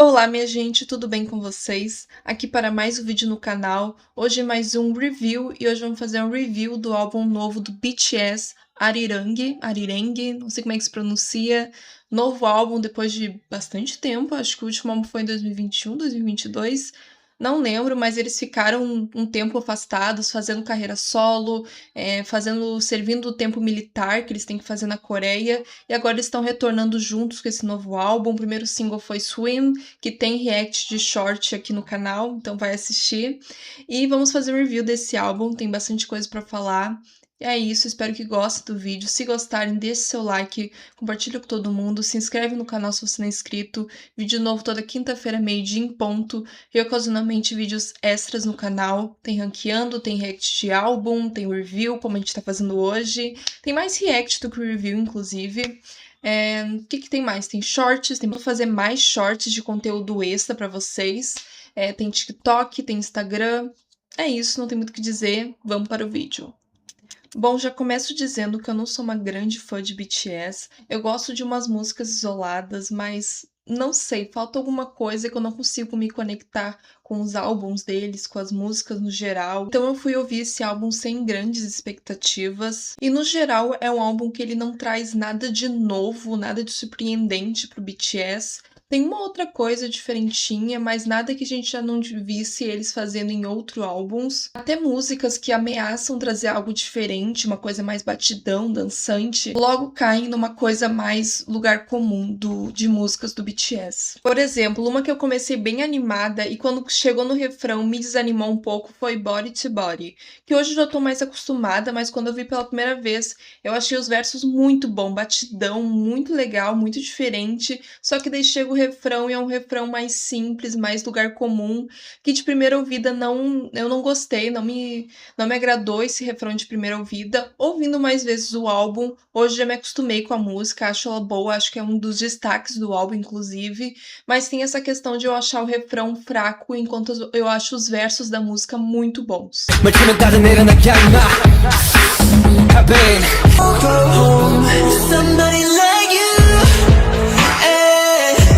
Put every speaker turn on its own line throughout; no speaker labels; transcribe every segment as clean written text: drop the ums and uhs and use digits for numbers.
Olá, minha gente, tudo bem com vocês? Aqui para mais um vídeo no canal. Hoje mais um review e hoje vamos fazer um review do álbum novo do BTS, Arirang, não sei como é que se pronuncia. Novo álbum depois de bastante tempo, acho que o último álbum foi em 2021, 2022. Não lembro, mas eles ficaram um tempo afastados, fazendo carreira solo, servindo o tempo militar que eles têm que fazer na Coreia, e agora eles estão retornando juntos com esse novo álbum. O primeiro single foi Swim, que tem react de short aqui no canal, então vai assistir. E vamos fazer um review desse álbum, tem bastante coisa pra falar. E é isso, espero que gostem do vídeo. Se gostarem, deixe seu like, compartilha com todo mundo, se inscreve no canal se você não é inscrito. Vídeo novo toda quinta-feira, meio-dia em ponto. E ocasionalmente vídeos extras no canal. Tem ranqueando, tem react de álbum, tem review, como a gente tá fazendo hoje. Tem mais react do que review, inclusive. O que tem mais? Tem shorts, vou fazer mais shorts de conteúdo extra pra vocês. Tem TikTok, tem Instagram. É isso, não tem muito o que dizer. Vamos para o vídeo. Bom, já começo dizendo que eu não sou uma grande fã de BTS. Eu gosto de umas músicas isoladas, mas não sei, falta alguma coisa que eu não consigo me conectar com os álbuns deles, com as músicas no geral. Então eu fui ouvir esse álbum sem grandes expectativas. E no geral é um álbum que ele não traz nada de novo, nada de surpreendente pro BTS. Tem uma outra coisa diferentinha, mas nada que a gente já não visse eles fazendo em outros álbuns. Até músicas que ameaçam trazer algo diferente, uma coisa mais batidão, dançante, logo caem numa coisa mais lugar comum de músicas do BTS. Por exemplo, uma que eu comecei bem animada e quando chegou no refrão me desanimou um pouco foi Body to Body, que hoje eu já tô mais acostumada, mas quando eu vi pela primeira vez, eu achei os versos muito bom, batidão, muito legal, muito diferente, só que daí chega o refrão e é um refrão mais simples, mais lugar comum, que de primeira ouvida eu não gostei, não me agradou esse refrão de primeira ouvida. Ouvindo mais vezes o álbum, hoje já me acostumei com a música, acho ela boa, acho que é um dos destaques do álbum, inclusive, mas tem essa questão de eu achar o refrão fraco, enquanto eu acho os versos da música muito bons.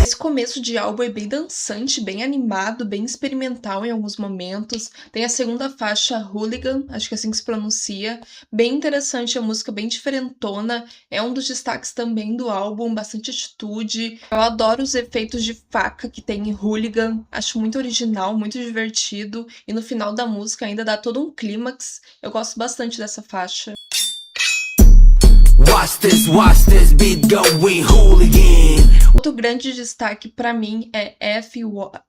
Esse começo de álbum é bem dançante, bem animado, bem experimental em alguns momentos. Tem a segunda faixa, Hooligan, acho que é assim que se pronuncia. Bem interessante a música, bem diferentona. É um dos destaques também do álbum, bastante atitude. Eu adoro os efeitos de faca que tem em Hooligan. Acho muito original, muito divertido. E no final da música ainda dá todo um clímax. Eu gosto bastante dessa faixa. Watch this beat going hooligan. Outro grande destaque pra mim é FYA,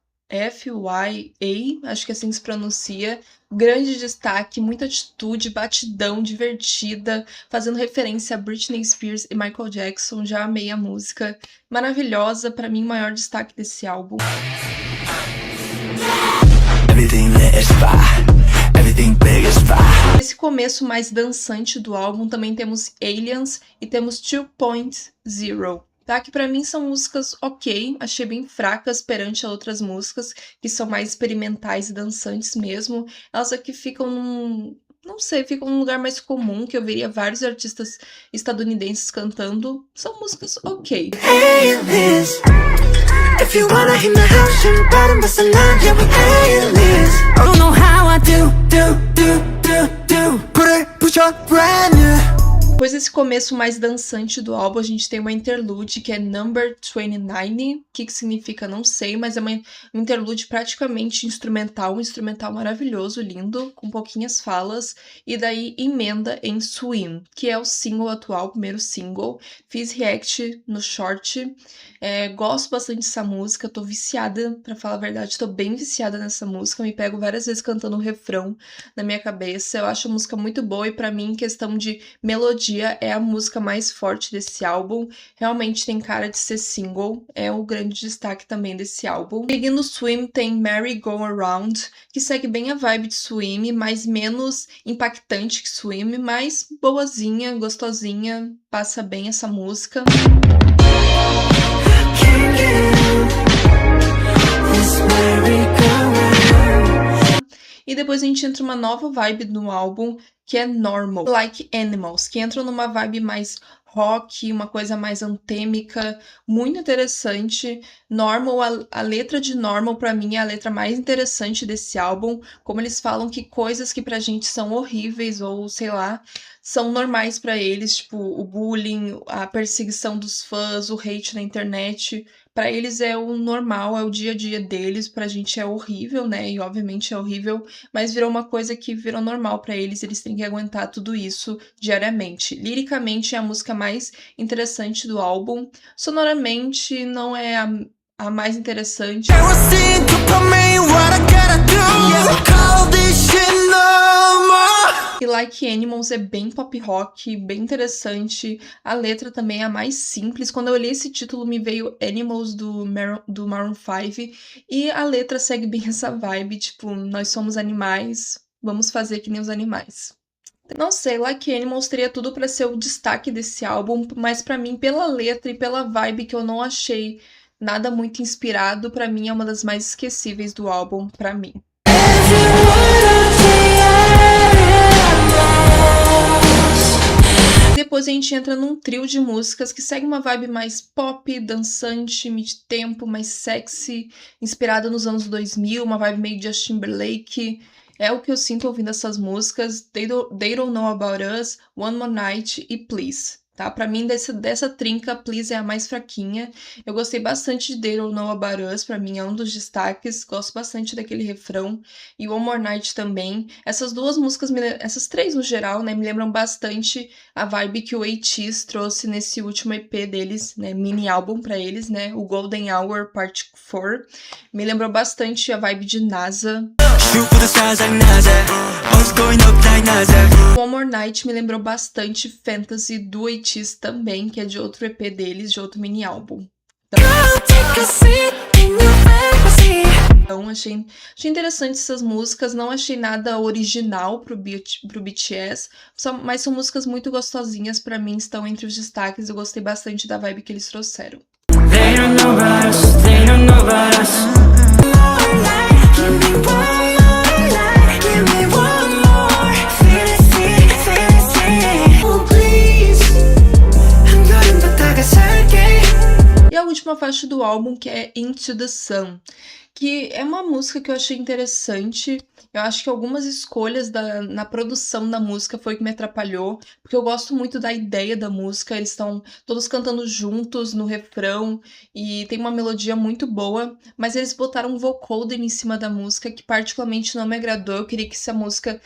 acho que assim se pronuncia. Grande destaque, muita atitude, batidão, divertida, fazendo referência a Britney Spears e Michael Jackson. Já amei a música, maravilhosa, pra mim o maior destaque desse álbum. Nesse começo mais dançante do álbum também temos Aliens e temos 2.0. Tá? Que pra mim são músicas ok, achei bem fracas perante a outras músicas que são mais experimentais e dançantes mesmo. Elas aqui ficam não sei, ficam num lugar mais comum, que eu veria vários artistas estadunidenses cantando. São músicas ok. Depois desse começo mais dançante do álbum, a gente tem uma interlude que é Number 29. O que significa, não sei, mas é uma interlude praticamente instrumental, um instrumental maravilhoso, lindo, com pouquinhas falas, e daí emenda em Swim, que é o single atual, o primeiro single. Fiz react no short, gosto bastante dessa música, tô viciada, pra falar a verdade, tô bem viciada nessa música, me pego várias vezes cantando o refrão na minha cabeça. Eu acho a música muito boa e pra mim, em questão de melodia, é a música mais forte desse álbum. Realmente tem cara de ser single, é o grande destaque também desse álbum. Seguindo Swim tem Merry Go Around, que segue bem a vibe de Swim, mas menos impactante que Swim, mas boazinha, gostosinha, passa bem essa música. E depois a gente entra uma nova vibe no álbum, que é Normal, Like Animals, que entra numa vibe mais rock, uma coisa mais antêmica, muito interessante. Normal, a letra de Normal pra mim é a letra mais interessante desse álbum, como eles falam que coisas que pra gente são horríveis ou sei lá, são normais pra eles, tipo o bullying, a perseguição dos fãs, o hate na internet, pra eles é o normal, é o dia a dia deles, pra gente é horrível, né? E obviamente é horrível, mas virou uma coisa que virou normal pra eles, eles têm que aguentar tudo isso diariamente. Liricamente é a música mais interessante do álbum, sonoramente não é a mais interessante. E Like Animals é bem pop rock, bem interessante. A letra também é a mais simples. Quando eu olhei esse título, me veio Animals do Maroon 5. E a letra segue bem essa vibe, tipo, nós somos animais, vamos fazer que nem os animais. Não sei, Like Animals teria tudo pra ser o destaque desse álbum, mas pra mim, pela letra e pela vibe que eu não achei nada muito inspirado, pra mim é uma das mais esquecíveis do álbum, pra mim. Depois a gente entra num trio de músicas que segue uma vibe mais pop, dançante, mid-tempo, mais sexy, inspirada nos anos 2000, uma vibe meio Justin Timberlake. É o que eu sinto ouvindo essas músicas. They Don't Know About Us, One More Night e Please. Tá? Pra mim, dessa trinca, Please é a mais fraquinha. Eu gostei bastante de They Don't Know About Us, pra mim é um dos destaques. Gosto bastante daquele refrão. E One More Night também. Essas duas músicas, essas três no geral, né, me lembram bastante a vibe que o ATEEZ trouxe nesse último EP deles, né, mini álbum pra eles, né, o Golden Hour Part 4. Me lembrou bastante a vibe de NASA. One More Night me lembrou bastante Fantasy do ATEEZ também, que é de outro EP deles, de outro mini álbum. Então achei interessante essas músicas, não achei nada original pro BTS, mas são músicas muito gostosinhas, pra mim estão entre os destaques, eu gostei bastante da vibe que eles trouxeram. E a última faixa do álbum, que é Into the Sun, que é uma música que eu achei interessante. Eu acho que algumas escolhas na produção da música foi o que me atrapalhou, porque eu gosto muito da ideia da música, eles estão todos cantando juntos no refrão, e tem uma melodia muito boa, mas eles botaram um vocoder em cima da música que particularmente não me agradou. Eu queria que essa música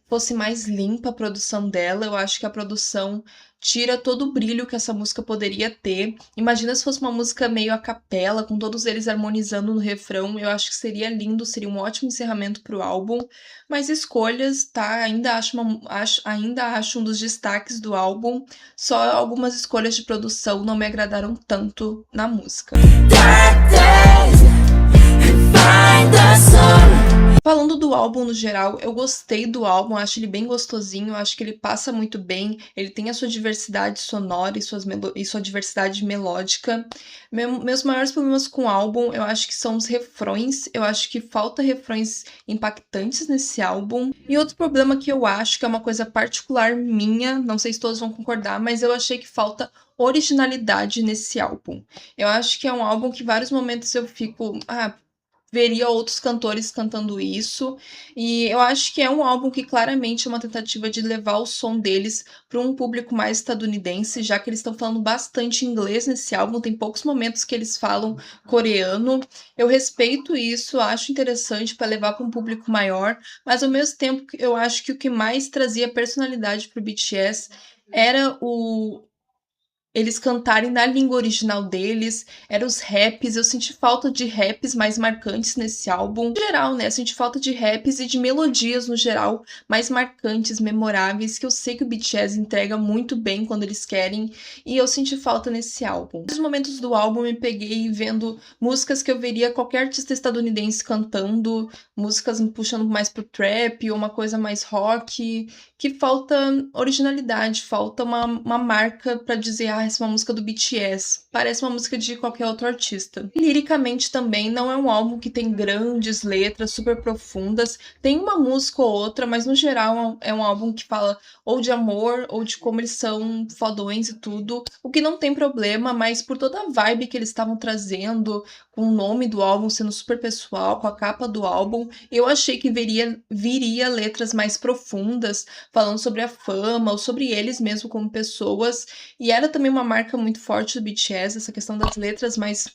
fosse mais limpa a produção dela. Eu acho que a produção tira todo o brilho que essa música poderia ter. Imagina se fosse uma música meio a capela, com todos eles harmonizando no refrão. Eu acho que seria lindo, seria um ótimo encerramento pro álbum. Mas escolhas, tá? Ainda acho um dos destaques do álbum. Só algumas escolhas de produção não me agradaram tanto na música. Falando do álbum no geral, eu gostei do álbum, acho ele bem gostosinho, acho que ele passa muito bem, ele tem a sua diversidade sonora e sua diversidade melódica. Meus maiores problemas com o álbum, eu acho que são os refrões, eu acho que falta refrões impactantes nesse álbum. E outro problema que eu acho, que é uma coisa particular minha, não sei se todos vão concordar, mas eu achei que falta originalidade nesse álbum. Eu acho que é um álbum que em vários momentos eu fico, veria outros cantores cantando isso, e eu acho que é um álbum que claramente é uma tentativa de levar o som deles para um público mais estadunidense, já que eles estão falando bastante inglês nesse álbum, tem poucos momentos que eles falam coreano. Eu respeito isso, acho interessante para levar para um público maior, mas ao mesmo tempo eu acho que o que mais trazia personalidade para o BTS era eles cantarem na língua original deles, eram os raps. Eu senti falta de raps mais marcantes nesse álbum. No geral, né, eu senti falta de raps e de melodias no geral, mais marcantes, memoráveis, que eu sei que o BTS entrega muito bem quando eles querem, e eu senti falta nesse álbum. Nos momentos do álbum eu me peguei vendo músicas que eu veria qualquer artista estadunidense cantando, músicas me puxando mais pro trap, ou uma coisa mais rock, que falta originalidade, falta uma marca pra dizer, parece uma música do BTS, parece uma música de qualquer outro artista. Liricamente também não é um álbum que tem grandes letras super profundas, tem uma música ou outra, mas no geral é um álbum que fala ou de amor ou de como eles são fodões e tudo, o que não tem problema, mas por toda a vibe que eles estavam trazendo, com o nome do álbum sendo super pessoal, com a capa do álbum, eu achei que viria letras mais profundas, falando sobre a fama ou sobre eles mesmo como pessoas. E era também uma marca muito forte do BTS, essa questão das letras mais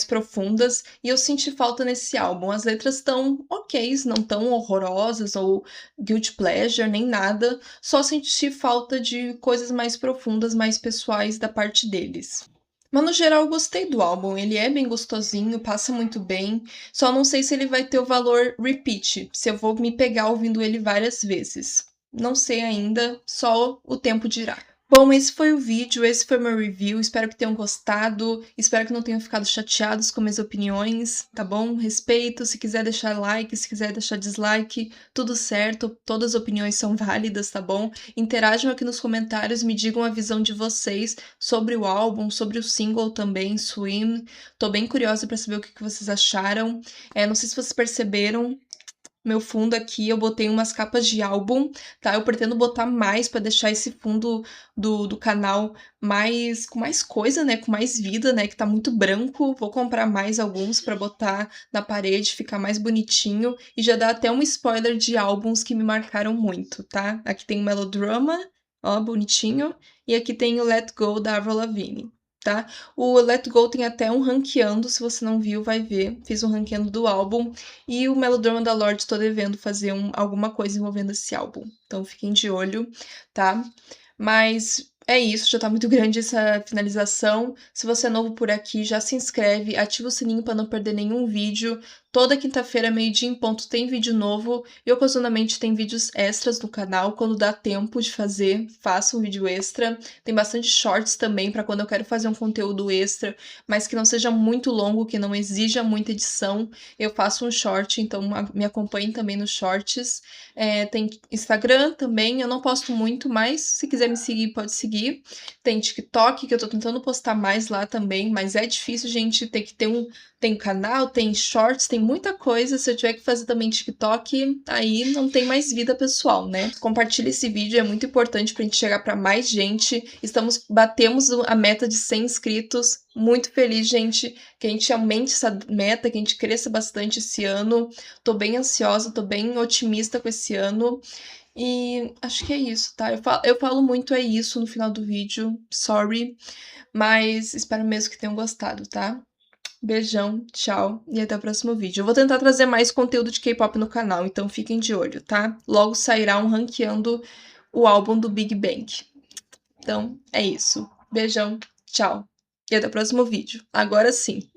profundas, e eu senti falta nesse álbum. As letras estão ok, não tão horrorosas ou guilty pleasure, nem nada, só senti falta de coisas mais profundas, mais pessoais da parte deles. Mas no geral eu gostei do álbum, ele é bem gostosinho, passa muito bem, só não sei se ele vai ter o valor repeat, se eu vou me pegar ouvindo ele várias vezes. Não sei ainda, só o tempo dirá. Bom, esse foi o vídeo, esse foi meu review, espero que tenham gostado, espero que não tenham ficado chateados com minhas opiniões, tá bom? Respeito, se quiser deixar like, se quiser deixar dislike, tudo certo, todas as opiniões são válidas, tá bom? Interajam aqui nos comentários, me digam a visão de vocês sobre o álbum, sobre o single também, Swim. Tô bem curiosa pra saber o que vocês acharam. Não sei se vocês perceberam, meu fundo aqui, eu botei umas capas de álbum, tá? Eu pretendo botar mais pra deixar esse fundo do canal com mais coisa, né? Com mais vida, né? Que tá muito branco. Vou comprar mais alguns pra botar na parede, ficar mais bonitinho. E já dá até um spoiler de álbuns que me marcaram muito, tá? Aqui tem o Melodrama, ó, bonitinho. E aqui tem o Let Go, da Avril Lavigne. Tá? O Let Go tem até um ranqueando, se você não viu, vai ver. Fiz um ranqueando do álbum. E o Melodrama da Lorde tô devendo fazer alguma coisa envolvendo esse álbum. Então fiquem de olho, tá? Mas é isso, já tá muito grande essa finalização. Se você é novo por aqui, já se inscreve, ativa o sininho para não perder nenhum vídeo. Toda quinta-feira, meio-dia em ponto, tem vídeo novo. E ocasionalmente tem vídeos extras no canal. Quando dá tempo de fazer, faça um vídeo extra. Tem bastante shorts também, para quando eu quero fazer um conteúdo extra, mas que não seja muito longo, que não exija muita edição. Eu faço um short, então me acompanhem também nos shorts. Tem Instagram também, eu não posto muito, mas se quiser me seguir, pode seguir. Tem TikTok, que eu tô tentando postar mais lá também, mas é difícil, gente, tem que ter tem canal, tem shorts, tem muita coisa. Se eu tiver que fazer também TikTok, aí não tem mais vida pessoal, né? Compartilhe esse vídeo, é muito importante pra gente chegar pra mais gente. Batemos a meta de 100 inscritos. Muito feliz, gente, que a gente aumente essa meta, que a gente cresça bastante esse ano. Tô bem ansiosa, tô bem otimista com esse ano. E acho que é isso, tá? Eu falo muito é isso no final do vídeo, sorry, mas espero mesmo que tenham gostado, tá? Beijão, tchau e até o próximo vídeo. Eu vou tentar trazer mais conteúdo de K-pop no canal, então fiquem de olho, tá? Logo sairá um ranqueando o álbum do Big Bang. Então, é isso. Beijão, tchau e até o próximo vídeo. Agora sim.